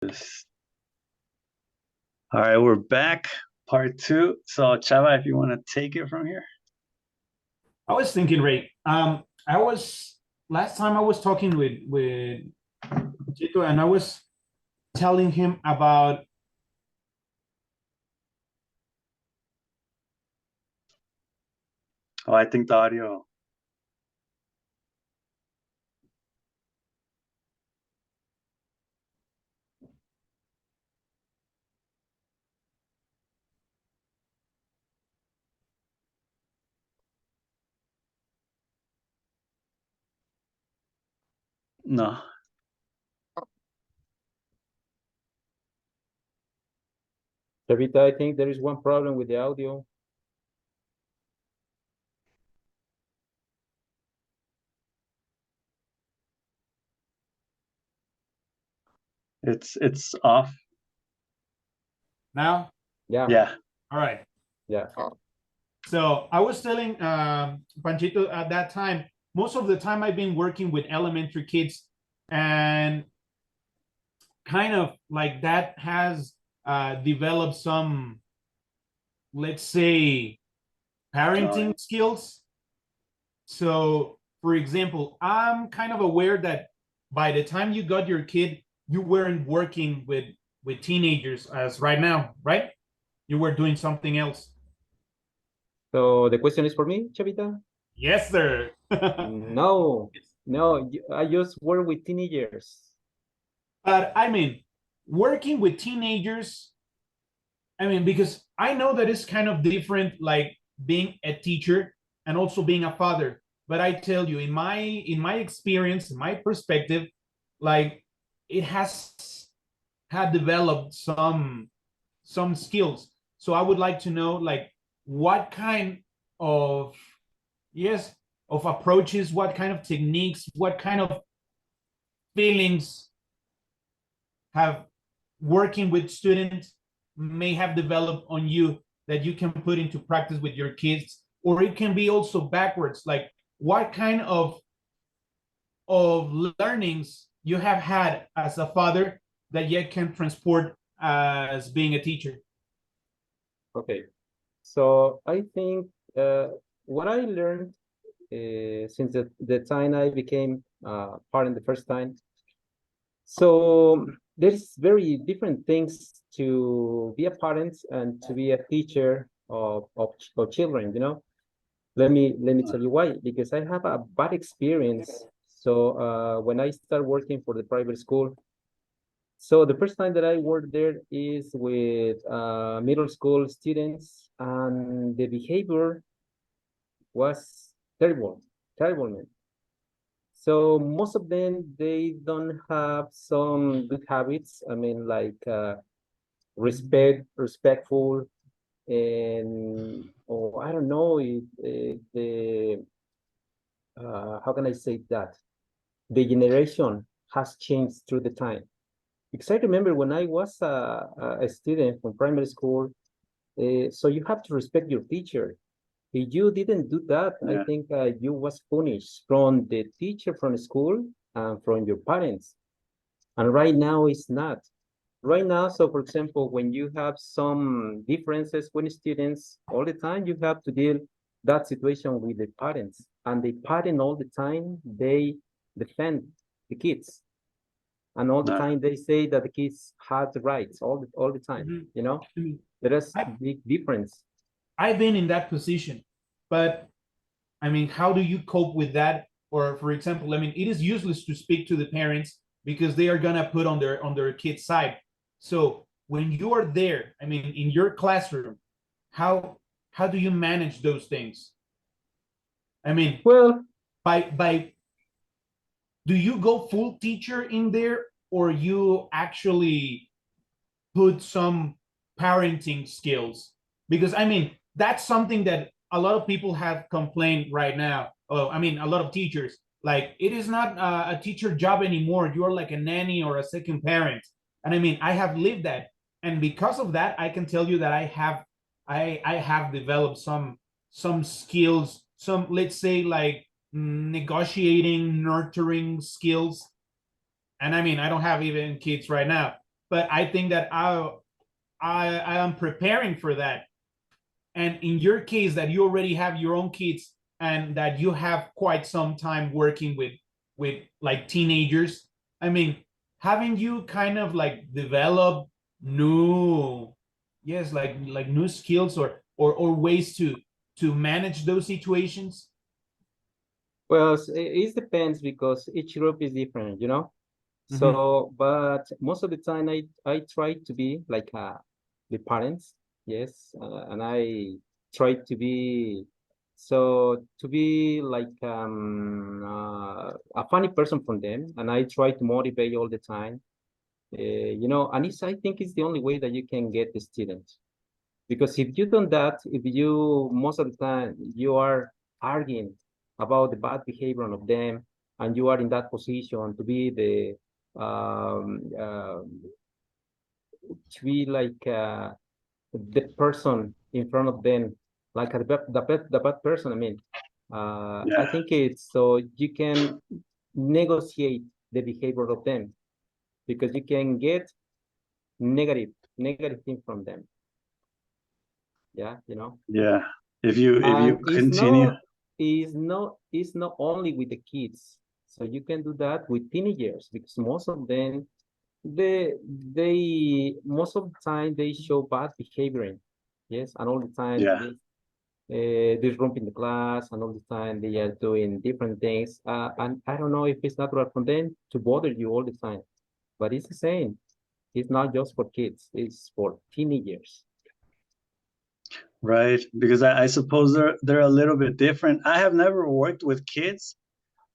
All right, we're back, part two. So, Chava, if you want to take it from here. I was thinking, Ray. I was last time I was talking with Tito, and I was telling him about. Oh, I think the audio. No, Chavita, I think there is one problem with the audio. it's off. Now, Yeah. Yeah. all right. Yeah. So I was telling Panchito at that time. Most of the time, I've been working with elementary kids, and kind of like that has developed some, let's say, parenting skills. So, for example, I'm kind of aware that by the time you got your kid, you weren't working with teenagers as right now, right? You were doing something else. So the question is for me, Chavita? Yes, sir. No, no, I just work with teenagers. But I mean, working with teenagers, I mean, because I know that it's kind of different, like being a teacher and also being a father. But I tell you, in my experience, in my perspective, like it has had developed some skills. So I would like to know, like, what kind of, yes, of approaches, what kind of techniques, what kind of feelings have working with students may have developed on you that you can put into practice with your kids. Or it can be also backwards, like what kind of learnings you have had as a father that yet can transport as being a teacher. Okay. So I think what I learned since the time I became parent the first time. So there's very different things to be a parent and to be a teacher of children, you know. Let me tell you why. Because I have a bad experience. So when I start working for the private school, so the first time that I worked there is with middle school students, and the behavior was terrible, terrible, man. So most of them, they don't have some good habits. I mean, like respectful, and or I don't know, the how can I say that? The generation has changed through the time. Because I remember when I was a student from primary school, so you have to respect your teacher. If you didn't do that, I think you was punished from the teacher from school and from your parents. And right now it's not. Right now, so for example, when you have some differences with students, all the time you have to deal that situation with the parents. And the parent all the time, they defend the kids. And all the time they say that the kids have the rights all the time, you know? There is a big difference. I've been in that position, but I mean, how do you cope with that? Or for example, I mean, it is useless to speak to the parents because they are gonna put on their kid's side. So when you are there, I mean, in your classroom, how do you manage those things? I mean, well, by do you go full teacher in there, or you actually put some parenting skills? Because I mean, that's something that a lot of people have complained right now. Oh, I mean, a lot of teachers, like it is not a teacher job anymore. You're like a nanny or a second parent. And I mean, I have lived that, and because of that, I can tell you that I have developed some skills, some, let's say, like negotiating, nurturing skills. And I mean, I don't have even kids right now, but I think that I am preparing for that. And in your case, that you already have your own kids and that you have quite some time working with like teenagers, I mean, haven't you kind of like developed new, yes, like new skills or ways to manage those situations? Well, it depends because each group is different, you know. Mhm. So, but most of the time, I try to be like the parents, yes, and I try to be to be like a funny person for them, and I try to motivate all the time, you know, and I think it's the only way that you can get the students. Because if you don't that, if you most of the time you are arguing about the bad behavior of them, and you are in that position to be um, uh, like the person in front of them, like the bad person. I mean, I Yeah, think it's so you can negotiate the behavior of them because you can get negative thing from them. Yeah, you know. yeah. If you And continue, it's not only with the kids. So you can do that with teenagers because most of them most of the time they show bad behavior. Yes, and all the time yeah, they disrupting the class, and all the time they are doing different things. And I don't know if it's natural for them to bother you all the time, but it's the same. It's not just for kids, it's for teenagers. right. Because I suppose they're a little bit different. I have never worked with kids,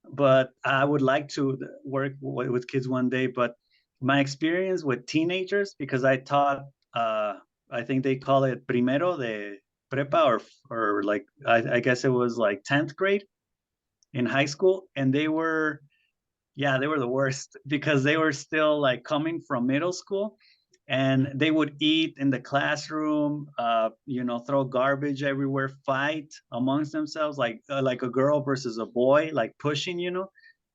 but I would like to work with kids one day. But my experience with teenagers, because I taught, I think they call it primero de prepa, or like I guess it was like 10th grade in high school, and they were the worst because they were still like coming from middle school, and they would eat in the classroom, throw garbage everywhere, fight amongst themselves, like a girl versus a boy, like pushing,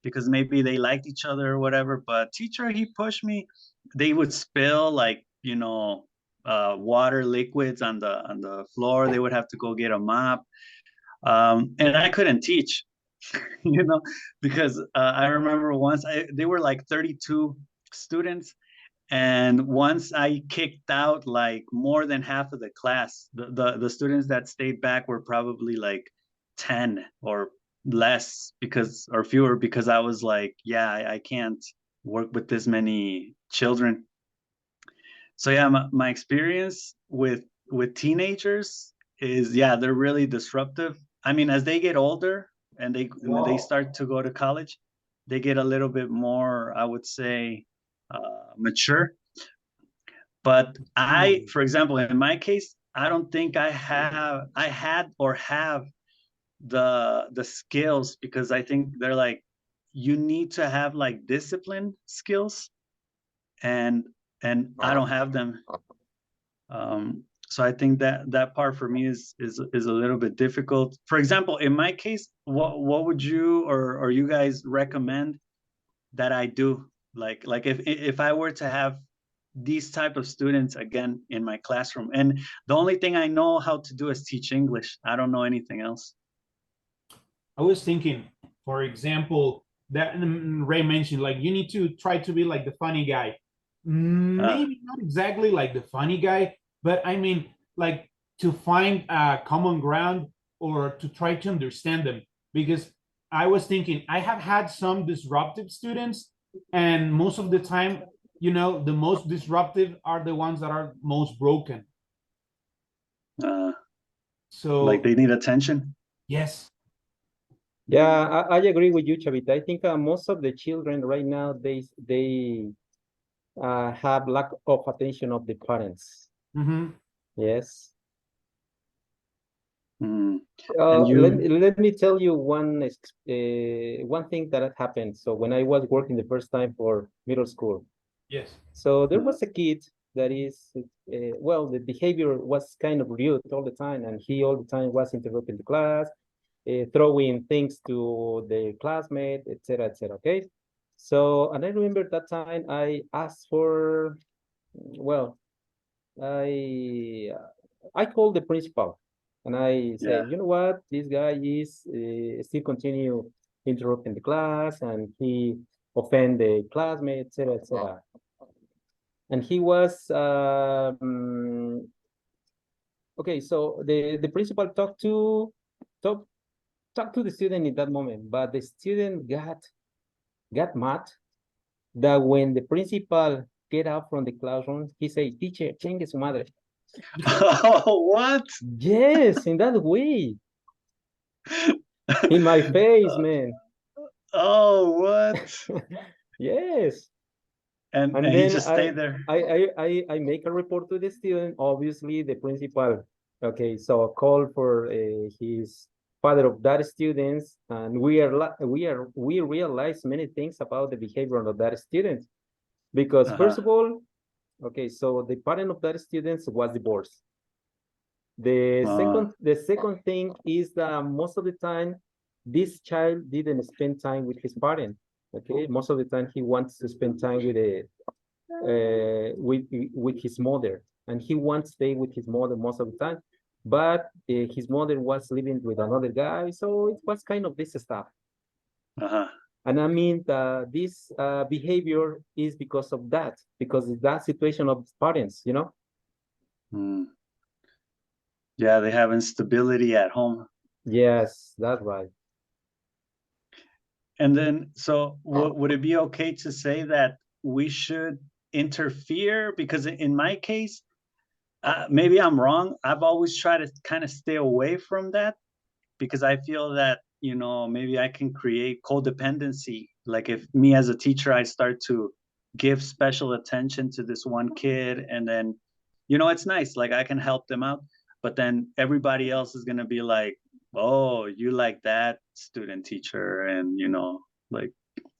because maybe they liked each other or whatever. But teacher, he pushed me. They would spill like, water liquids on the floor. They would have to go get a mop. And I couldn't teach, you know, because I remember once they were like 32 students, and once I kicked out like more than half of the class. The students that stayed back were probably like 10 or less, because or fewer, because I was like, yeah, I can't work with this many children. So yeah, my experience with teenagers is, yeah, they're really disruptive. I mean, as they get older and when they start to go to college, they get a little bit more, I would say, mature. But for example, in my case, I don't think I had or have the skills, because I think they're like, you need to have like discipline skills, and I don't have them. So I think that part for me is a little bit difficult. For example, in my case, what would you or you guys recommend that I do? Like if I were to have these type of students again in my classroom, and the only thing I know how to do is teach English. I don't know anything else. I was thinking, for example, that Ray mentioned, like you need to try to be like the funny guy. Uh, Maybe not exactly like the funny guy, but I mean, like to find a common ground or to try to understand them. Because I was thinking, I have had some disruptive students, and most of the time, the most disruptive are the ones that are most broken. uh, like So, they need attention. yes. Yeah, I agree with you, Chavita. I think most of the children right now they have lack of attention of the parents. Mm-hmm. Yes. Mm. And you, Let me tell you one thing that had happened. So when I was working the first time for middle school, Yes. so there uh, was a kid that is well, the behavior was kind of rude all the time, and he all the time was interrupting the class, throwing things to the classmate, etc., etc. Okay, so and I remember that time I asked for well, I called the principal and I Yeah. said, you know what, this guy is still continue interrupting the class and he offend the classmates, etc., etc. And he was okay. So the principal talk talk to the student in that moment, but the student got mad that when the principal get out from the classroom, he say, "Teacher, chingue su madre." Oh, what? Yes, in that way, in my face, man. Oh, what? Yes, And and he then just stayed there. I make a report to the student. Obviously, the principal, okay, so a call for his father of that students, and we realize many things about the behavior of that student because first Uh-huh. of all, okay, so the parent of that students was divorced. Uh, The second thing is that most of the time, this child didn't spend time with his parent. Okay, most of the time he wants to spend time with a with his mother, and he wants to stay with his mother most of the time. But his mother was living with another guy, so it was kind of this stuff. uh-huh. And I mean, this behavior is because of that, because of that situation of parents, you know? Mm. Yeah, they have instability at home. Yes, that's right. And then, so would it be okay to say that we should interfere? Because in my case, maybe I'm wrong. I've always tried to kind of stay away from that because I feel that, maybe I can create codependency. Like if me as a teacher, I start to give special attention to this one kid, and then, it's nice. Like I can help them out, but then everybody else is going to be like, oh, you like that student teacher, and like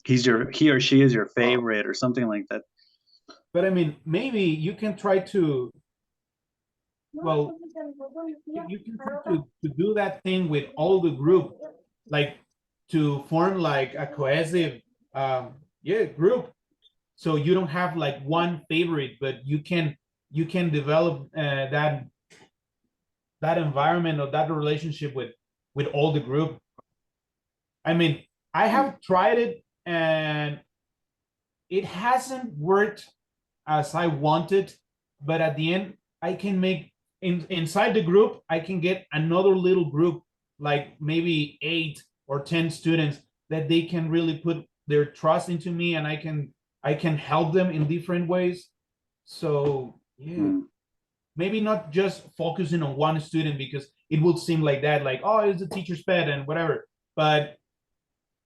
he or she is your favorite or something like that. But I mean, maybe you can try to, well, you can try to do that thing with all the group, like to form like a cohesive, group. So you don't have like one favorite, but you can develop that environment or that relationship with all the group. I mean, I have tried it and it hasn't worked as I wanted, but at the end, I can make inside the group, I can get another little group, like maybe 8 or 10 students that they can really put their trust into me, and I can help them in different ways. So yeah, Mm. maybe not just focusing on one student because it would seem like that, like, oh, it's the teacher's pet and whatever, but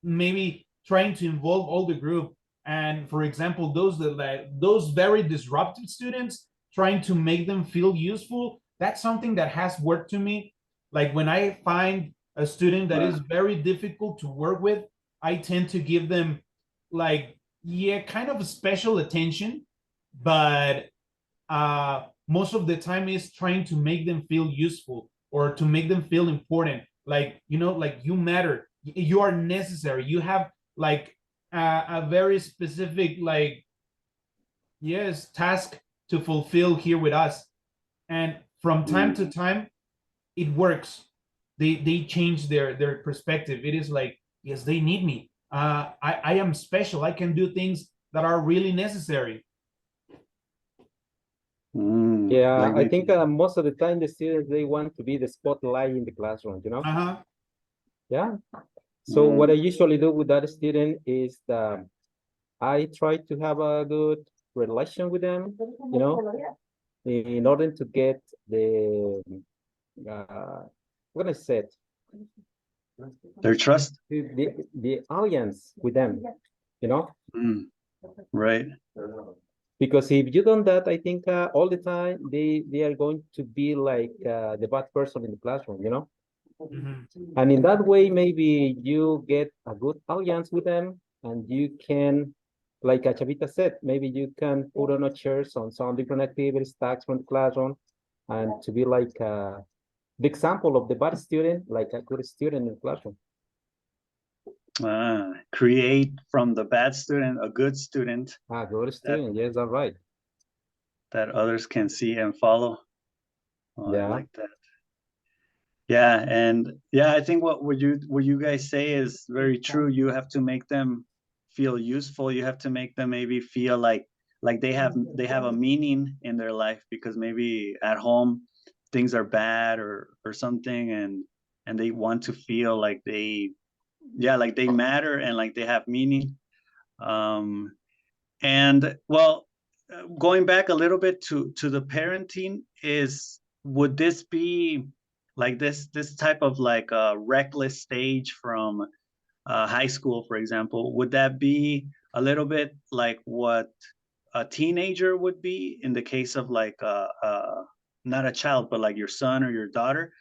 maybe trying to involve all the group. And for example, those very disruptive students, trying to make them feel useful, that's something that has worked to me. Like when I find a student that is very difficult to work with, I tend to give them, like, yeah, kind of a special attention, but most of the time is trying to make them feel useful or to make them feel important, like, like you matter, you are necessary, you have like a very specific, like, yes, task to fulfill here with us. And from time to time it works. They change their perspective. It is like, yes, they need me. I am special, I can do things that are really necessary. Yeah, Like I maybe. think most of the time the students, they want to be the spotlight in the classroom, you know? Uh-huh. Yeah. So what I usually do with that student is that I try to have a good relation with them, you know, in order to get the what I said, Their trust. the audience with them, you know, Right. because if you don't that, I think all the time they are going to be like the bad person in the classroom, you know. Mm-hmm. And in that way, maybe you get a good audience with them, and you can, like Chavita said, maybe you can put on a chairs on some different activities, tasks from the classroom, and to be like the example of the bad student, like a good student in the classroom. Create from the bad student a good student. Ah, good That student, yes, all right. that others can see and follow. Oh, I Yeah. like that. Yeah, and yeah, I think what you guys say is very true. You have to make them feel useful. You have to make them maybe feel like they have a meaning in their life, because maybe at home things are bad or something, and they want to feel like like they matter and like they have meaning. Um, and well, going back a little bit to the parenting, is would this be like this type of like a reckless stage from high school, for example? Would that be a little bit like what a teenager would be in the case of like not a child, but like your son or your daughter?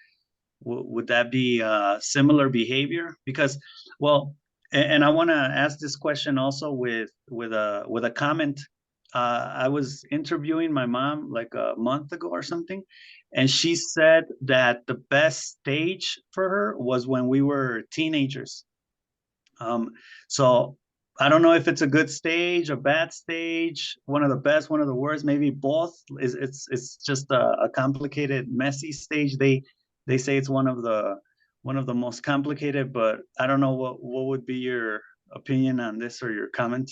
Would that be similar behavior? Because, well, and I want to ask this question also with a comment. I was interviewing my mom like a month ago or something, and she said that the best stage for her was when we were teenagers. Um, so I don't know if it's a good stage, a bad stage, one of the best, one of the worst, maybe both. It's just a complicated, messy stage. They say it's one of the most complicated, but I don't know what would be your opinion on this or your comment.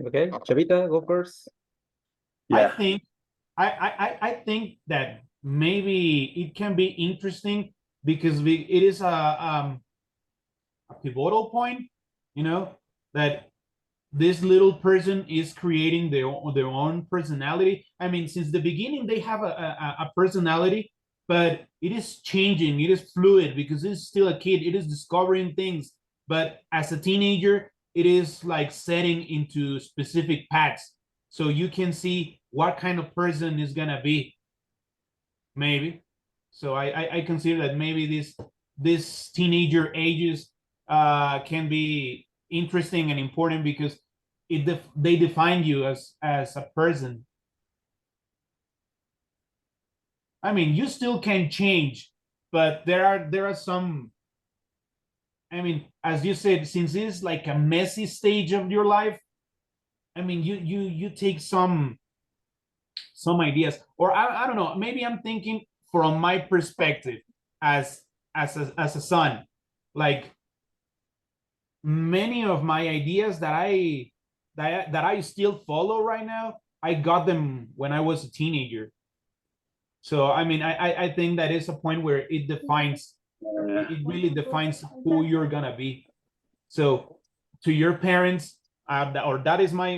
Okay, Chavita, go first. I Yeah. think I think that maybe it can be interesting because it is a pivotal point, you know, that this little person is creating their own personality. I mean, since the beginning, they have a personality, but it is changing. It is fluid because it's still a kid. It is discovering things. But as a teenager, it is like setting into specific paths. So you can see what kind of person is going to be, maybe. So I consider that maybe this teenager ages can be interesting and important because they define you as a person. I mean, you still can change, but there are some. I mean, as you said, since it's like a messy stage of your life, I mean, you take some ideas, or I don't know. Maybe I'm thinking from my perspective as as a son, like many of my ideas that I still follow right now, I got them when I was a teenager. So I mean, I think that is a point where it defines it really defines who you're gonna be. So to your parents, or that is my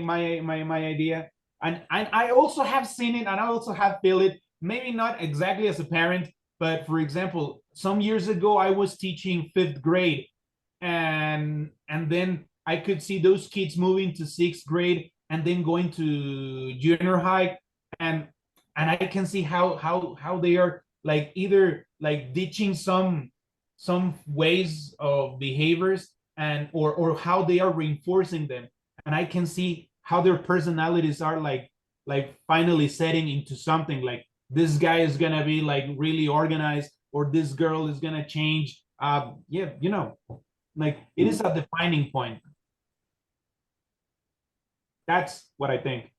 idea. And I also have seen it, and I also have feel it. Maybe not exactly as a parent, but for example, some years ago I was teaching fifth grade, and then I could see those kids moving to sixth grade and then going to junior high, and I can see how they are like either like ditching some ways of behaviors and or how they are reinforcing them, and I can see how their personalities are like finally setting into something like this guy is gonna be like really organized or this girl is gonna change. Yeah, you know, like it is a defining point. That's what I think.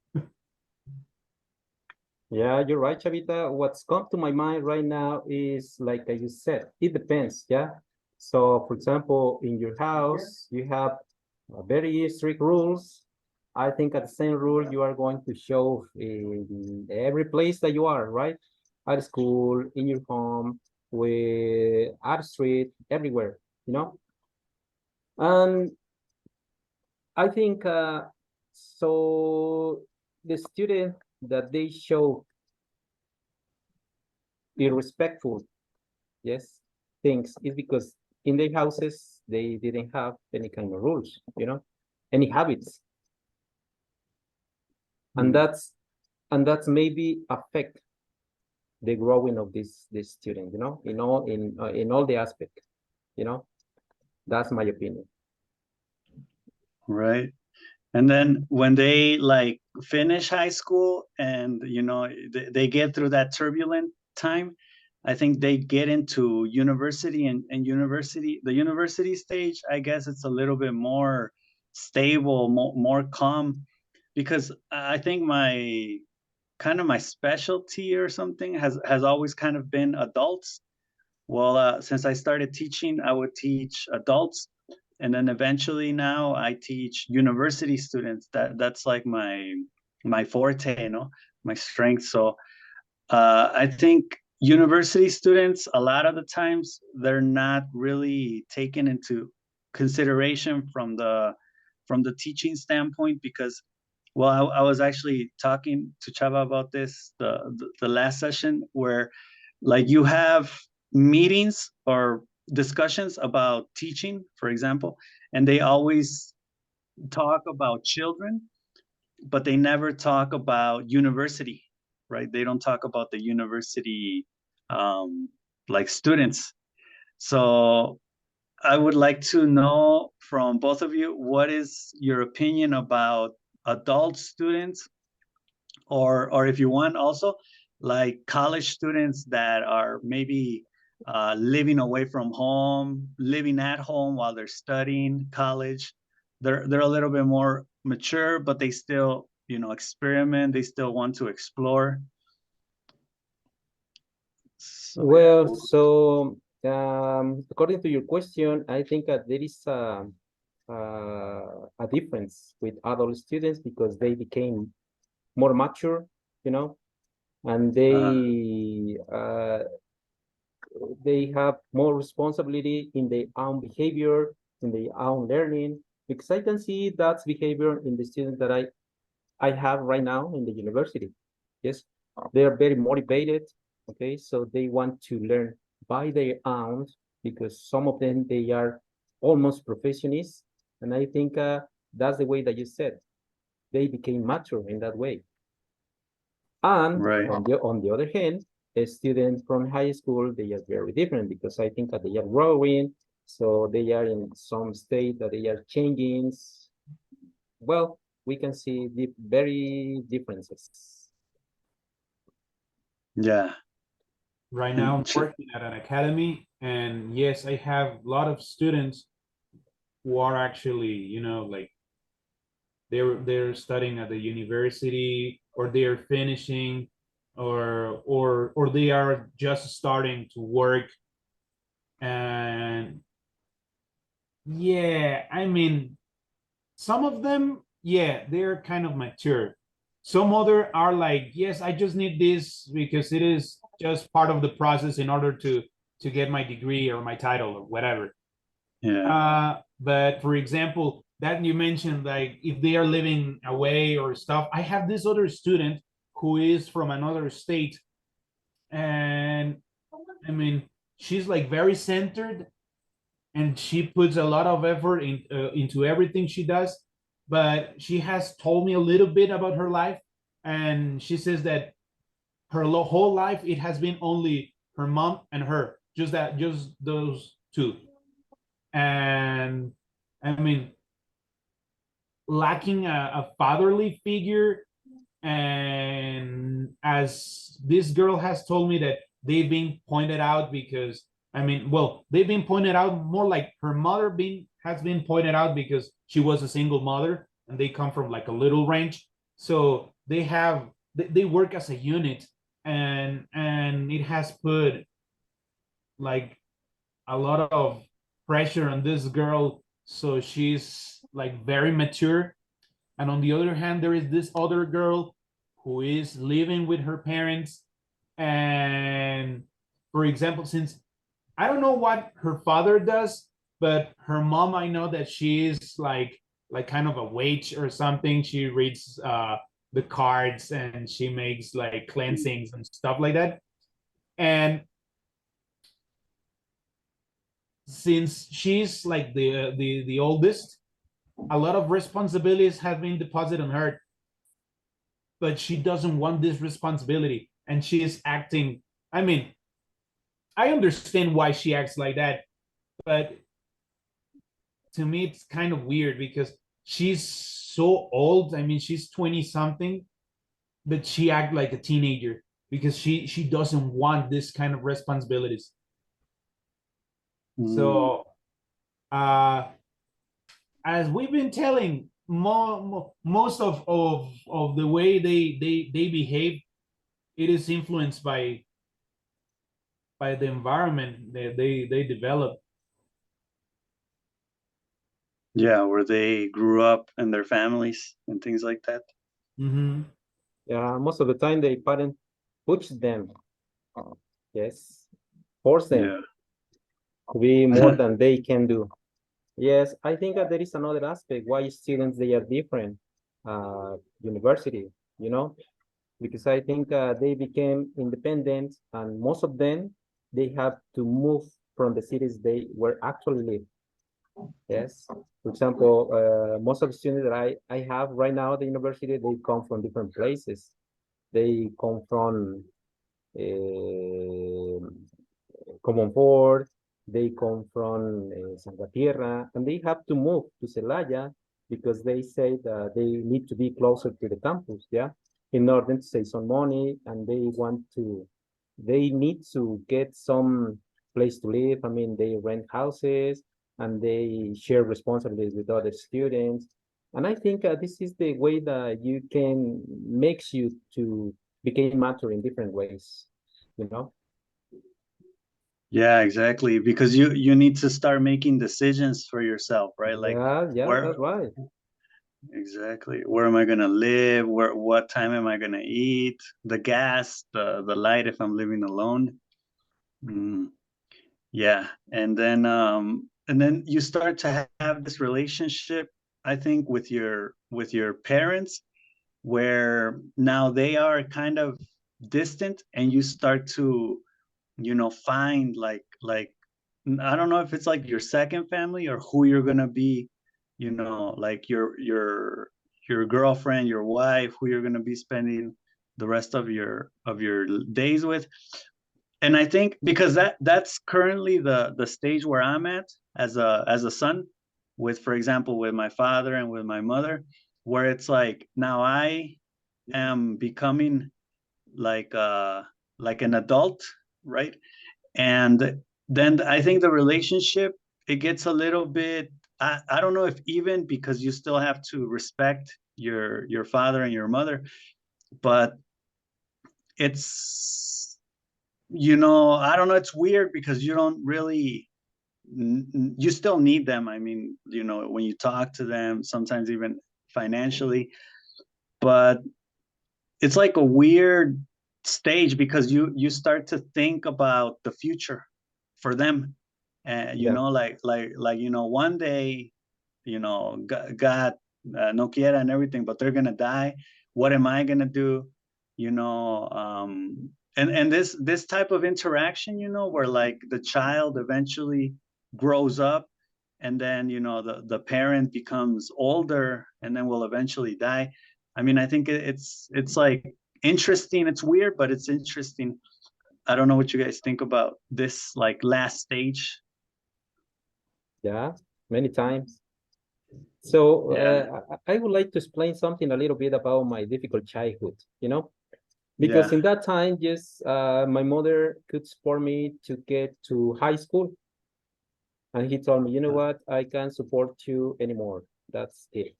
Yeah, you're right, Chavita. What's come to my mind right now is like you said, it depends. Yeah. So, for example, in your house, you have very strict rules. I think at the same rule you are going to show in every place that you are, right? At school, in your home, with at the street, everywhere, you know? And I think so the student that they show irrespectful, yes, things is because in their houses they didn't have any kind of rules, you know, any habits, and that's maybe affect the growing of this student, you know, in all the aspect, you know. That's my opinion. Right. And then when they like finish high school and they get through that turbulent time, I think they get into university, and the university stage, I guess it's a little bit more stable, more calm. because I think my kind of my specialty or something has always kind of been adults. Well, since I started teaching, I would teach adults, and then eventually now I teach university students. That's like my forte, you know, my strength. So I think university students, a lot of the times, they're not really taken into consideration from the teaching standpoint because, well, I was actually talking to Chava about this the last session where, like, you have meetings or discussions about teaching, for example, and they always talk about children, but they never talk about university, right? They don't talk about the university um, like students. So I would like to know from both of you, what is your opinion about adult students, or if you want also, like college students that are maybe living away from home, living at home while they're studying college. They're a little bit more mature, but they still, you know, experiment. They still want to explore. So Well, yeah. so according to your question, I think that there is a difference with adult students because they became more mature, you know, and Uh, they have more responsibility in their own behavior, in their own learning. Because I can see that behavior in the students that I have right now in the university. Yes, they are very motivated. Okay, so they want to learn by their own because some of them they are almost professionists, and I think that's the way that you said they became mature in that way. And right. on the other hand, a student from high school they are very different because I think that they are growing, so they are in some state that they are changing. Well, we can see the very differences. Yeah. Right now, I'm And working at an academy, and yes, I have a lot of students who are actually, you know, like they're studying at the university, or they're finishing, or they are just starting to work. And yeah, I mean, some of them, yeah, they're kind of mature. Some other are like, yes, I just need this because it is just part of the process in order to get my degree or my title or whatever. yeah. But for example, that you mentioned, like if they are living away or stuff, I have this other student who is from another state, and I mean, she's like very centered, and she puts a lot of effort into everything she does. But she has told me a little bit about her life, and she says that her whole life it has been only her mom and her, just those two. And I mean, lacking a fatherly figure. And as this girl has told me that they've been pointed out because, I mean, well, they've been pointed out more like her mother being has been pointed out because she was a single mother and they come from like a little ranch. So they work as a unit, and it has put like a lot of pressure on this girl. So she's like very mature. And on the other hand, there is this other girl who is living with her parents. And for example, since I don't know what her father does, but her mom, I know that she is like kind of a witch or something. She reads the cards and she makes like cleansings and stuff like that. And since she's like the oldest, a lot of responsibilities have been deposited on her, but she doesn't want this responsibility, and she is acting. I mean, I understand why she acts like that, but to me, it's kind of weird because she's so old. I mean, she's 20 something, but she act like a teenager because she doesn't want this kind of responsibilities. Mm, So, uh, as we've been telling, most of the way they behave, it is influenced by the environment that they develop. Yeah, where they grew up and their families and things like that. Mm-hmm. Yeah, most of the time the parent push them. Yes, force them Yeah. to be more than they can do. Yes, I think that there is another aspect why students they are different. University, you know, because I think they became independent, and most of them they have to move from the cities they were actually live. Yes, for example, most of the students that I have right now at the university they come from different places. They come from uh, Comonfort, they come from Santa Tierra, and they have to move to Celaya because they say that they need to be closer to the campus, yeah, in order to save some money, and they need to get some place to live. I mean, they rent houses and they share responsibilities with other students. And I think this is the way that you can makes you to become mature in different ways, you know? Yeah, exactly. Because you need to start making decisions for yourself, right? Like Yeah, where that's right. exactly where am I gonna live? What time am I gonna eat? The gas, the light if I'm living alone. Mm, yeah. And then you start to have this relationship, I think, with your parents, where now they are kind of distant and you start to find like I don't know if it's like your second family or who you're gonna be, like your girlfriend, your wife, who you're gonna be spending the rest of your days with. And I think because that's currently the stage where I'm at as a son, with, for example, with my father and with my mother, where it's like now I am becoming like uh like an adult, right? And then I think the relationship, it gets a little bit, I don't know if even because you still have to respect your father and your mother, but it's I don't know, it's weird because you don't really you still need them. I mean, when you talk to them, sometimes even financially, but it's like a weird stage because you start to think about the future for them, and Yeah. one day, God, no quiera and everything, but they're gonna die. What am I gonna do? And this type of interaction, where like the child eventually grows up, and then the parent becomes older and then will eventually die. I mean, I think it's like interesting. It's weird, but it's interesting. I don't know what you guys think about this like last stage. Yeah, many times. So Yeah, I would like to explain something a little bit about my difficult childhood, because yeah. in that time, yes, my mother could support me to get to high school. And he told me, you know what, I can't support you anymore. That's it.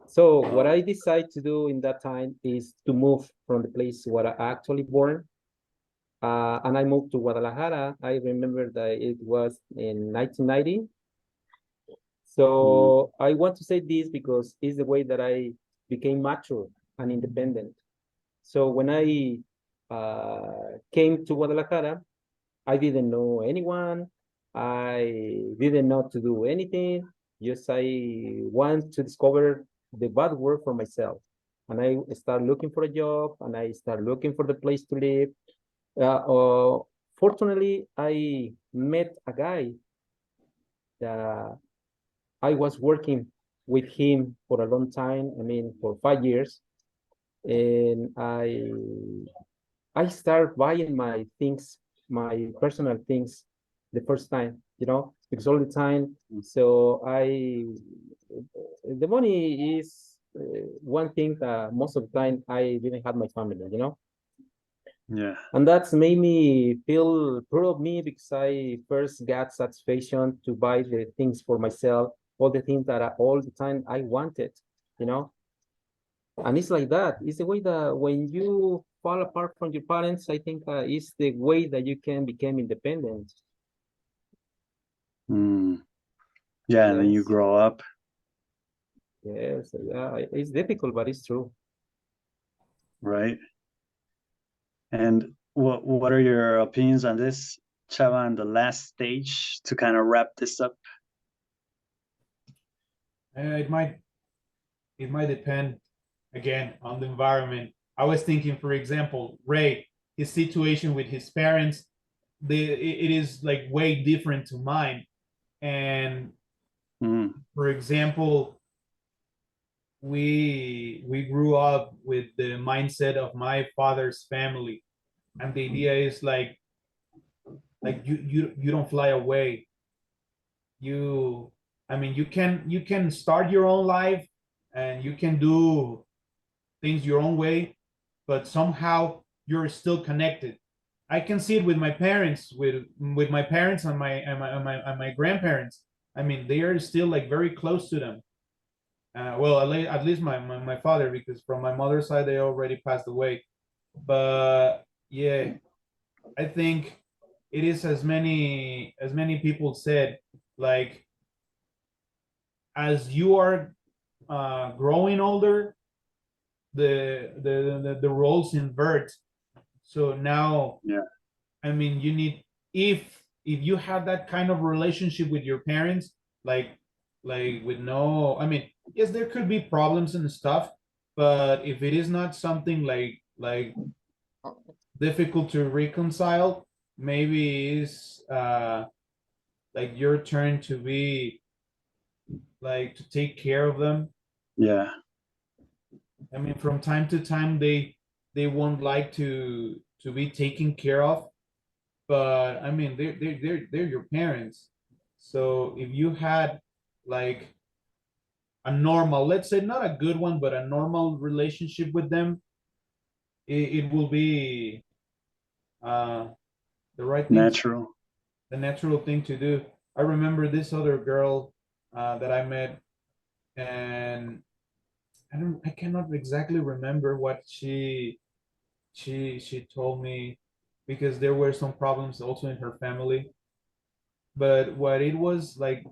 So what I decided to do in that time is to move from the place where I actually born. And I moved to Guadalajara. I remember that it was in 1990. Mhm. So I want to say this because it's the way that I became mature and independent. So when I came to Guadalajara, I didn't know anyone. I didn't know to do anything. Just I want to discover the bad work for myself. And I start looking for a job and I start looking for the place to live. Fortunately, I met a guy that I was working with him for a long time. I mean, for 5 years, and I start buying my things, my personal things, the first time, because all the time. So the money is one thing that most of the time I didn't have my family. Yeah. And that's made me feel proud of me because I first got satisfaction to buy the things for myself. all the things that all the time I wanted, you know. And it's like that. It's the way that when you fall apart from your parents, I think it's the way that you can become independent. Yeah, and then you Yes. grow up. Yes, yeah, it's difficult, but it's true. Right. And what are your opinions on this, Chava, on the last stage to kind of wrap this up? It might depend again on the environment. I was thinking, for example, Ray, his situation with his parents, it is like way different to mine. And for example, we grew up with the mindset of my father's family, and the idea is like you don't fly away. You, I mean, you can start your own life and you can do things your own way, but somehow you're still connected. I can see it with my parents, with my parents and my grandparents. I mean, they are still like very close to them. Well, at least my father, because from my mother's side they already passed away. But yeah, I think it is as many people said, like as you are growing older, the roles invert. So now, Yeah. I mean, you need, if you have that kind of relationship with your parents, like with no, I mean, yes, there could be problems and stuff, but if it is not something like difficult to reconcile, maybe it's like your turn to be like to take care of them. Yeah. I mean, from time to time, they won't like to be taken care of, but I mean, they're your parents. So if you had like a normal, let's say not a good one, but a normal relationship with them, it will be uh, the right thing, Natural. the natural thing to do. I remember this other girl that I met, and I cannot exactly remember what she told me, because there were some problems also in her family. But what it was like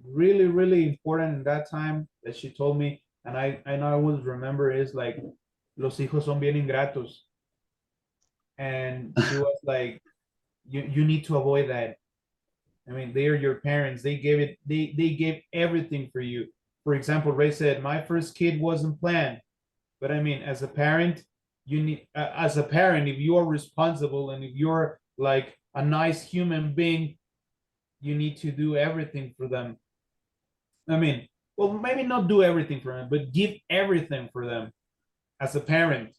really important in that time that she told me, and I know I always remember, is like los hijos son bien ingratos. And she was like, you need to avoid that. I mean, they are your parents. They gave everything for you. For example, Ray said, my first kid wasn't planned. But I mean, as a parent, you need, as a parent, if you are responsible and if you're like a nice human being, you need to do everything for them. I mean, well, maybe not do everything for them, but give everything for them as a parent.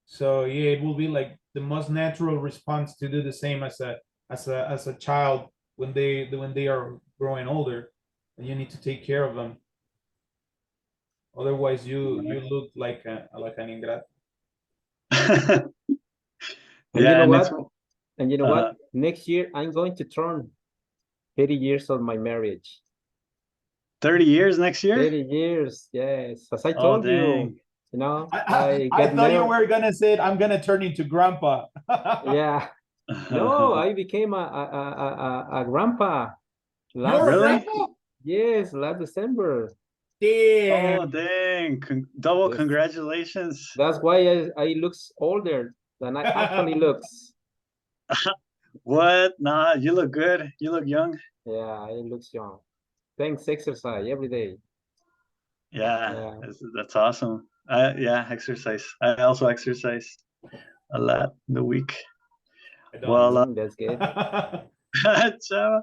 So yeah, it will be like the most natural response to do the same as a child when they are growing older, and you need to take care of them. Otherwise, you look like an ingrat. And you Yeah, know and it's what? And you know what? Next year I'm going to turn 30 years of my marriage. 30 years next year? 30 years, yes. As I Oh, told you, dang. you know, I get thought you married. were gonna say I'm gonna turn into grandpa. Yeah. No, I became a grandpa last, You're a Really? grandpa? yes, last December. Oh, Damn. dang. Double Yes. congratulations. That's why I looks older than I actually looks. What? Nah, you look good. You look young. Yeah, I looks young. Thanks, exercise every day. Yeah, Yeah. that's awesome. Yeah, exercise. I also exercise a lot in the week. I don't. Well, That's good. Chava,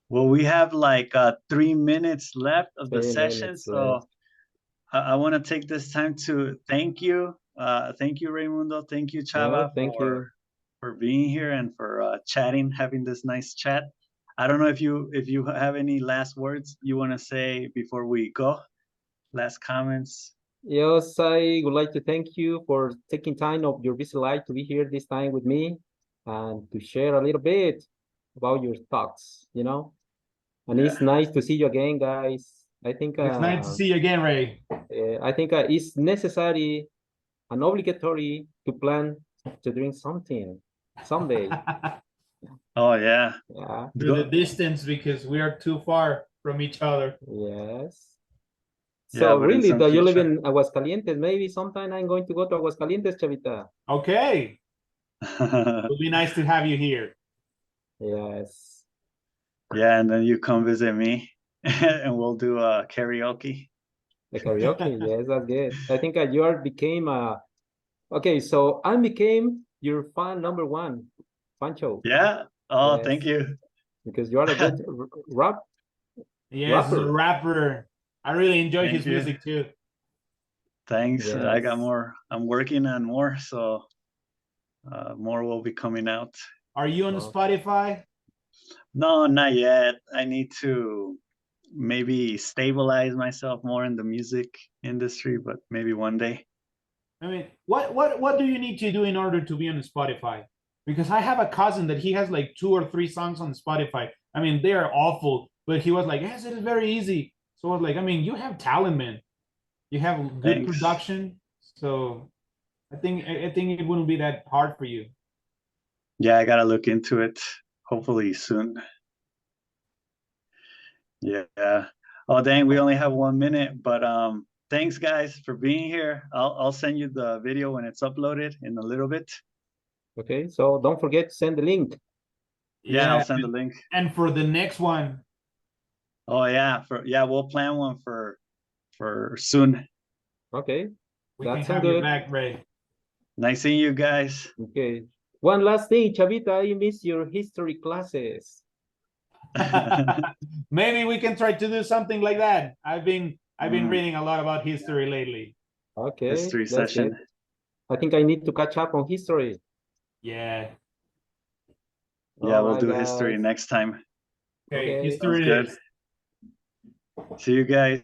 well, we have like 3 minutes left of the 3 minutes session, left. so I want to take this time to thank you. Thank you, Raimundo. Thank you, No, Chava, thank you. for being here and for chatting, having this nice chat. I don't know if you have any last words you want to say before we go. Last comments. Yes, I would like to thank you for taking time of your busy life to be here this time with me and to share a little bit about your thoughts, you know. And it's nice to see you again, guys. I think It's nice to see you again, Ray. it's necessary and obligatory to plan to drink something someday. Oh yeah. Yeah. Through the distance because we are too far from each other. Yes. Yeah, So but in really, some though you live future. in Aguascalientes, maybe sometime I'm going to go to Aguascalientes, Chavita. Okay. It'll be nice to have you here. Yes. Yeah, and then you come visit me and we'll do a karaoke. The karaoke, yes, that's good. I think you are became okay, so I became your fan number one, Pancho. Yeah. Oh, Yes, thank you. because you are a good rap Yes, he's a rapper. rapper. I really enjoy Thank his you. music too. Thanks. I got Yes. more. I'm working on more, so more will be coming out. Are you on Oh. Spotify? No, not yet. I need to maybe stabilize myself more in the music industry, but maybe one day. I mean, what do you need to do in order to be on Spotify? Because I have a cousin that he has like 2 or 3 songs on Spotify. I mean, they are awful, but he was like, yes, it is very easy. So I was like, I mean, you have talent, man. You have good Thanks. production. So I think it wouldn't be that hard for you. Yeah, I gotta look into it. Hopefully soon. Yeah. Oh, dang, we only have 1 minute, but thanks guys for being here. I'll send you the video when it's uploaded in a little bit. Okay, so don't forget to send the link. Yeah, I'll send the link. And for the next one. Oh yeah, we'll plan one for soon. Okay, We that can sounds have you good. back, Ray. Nice seeing you guys. Okay. One last thing, Chavita, I miss your history classes. Maybe we can try to do something like that. I've been Mm. reading a lot about history lately. Okay, History that's session. good. I think I need to catch up on history. Yeah. Yeah, All we'll right, do history guys. next time. Okay, Okay. Sounds history it good. is. See you guys.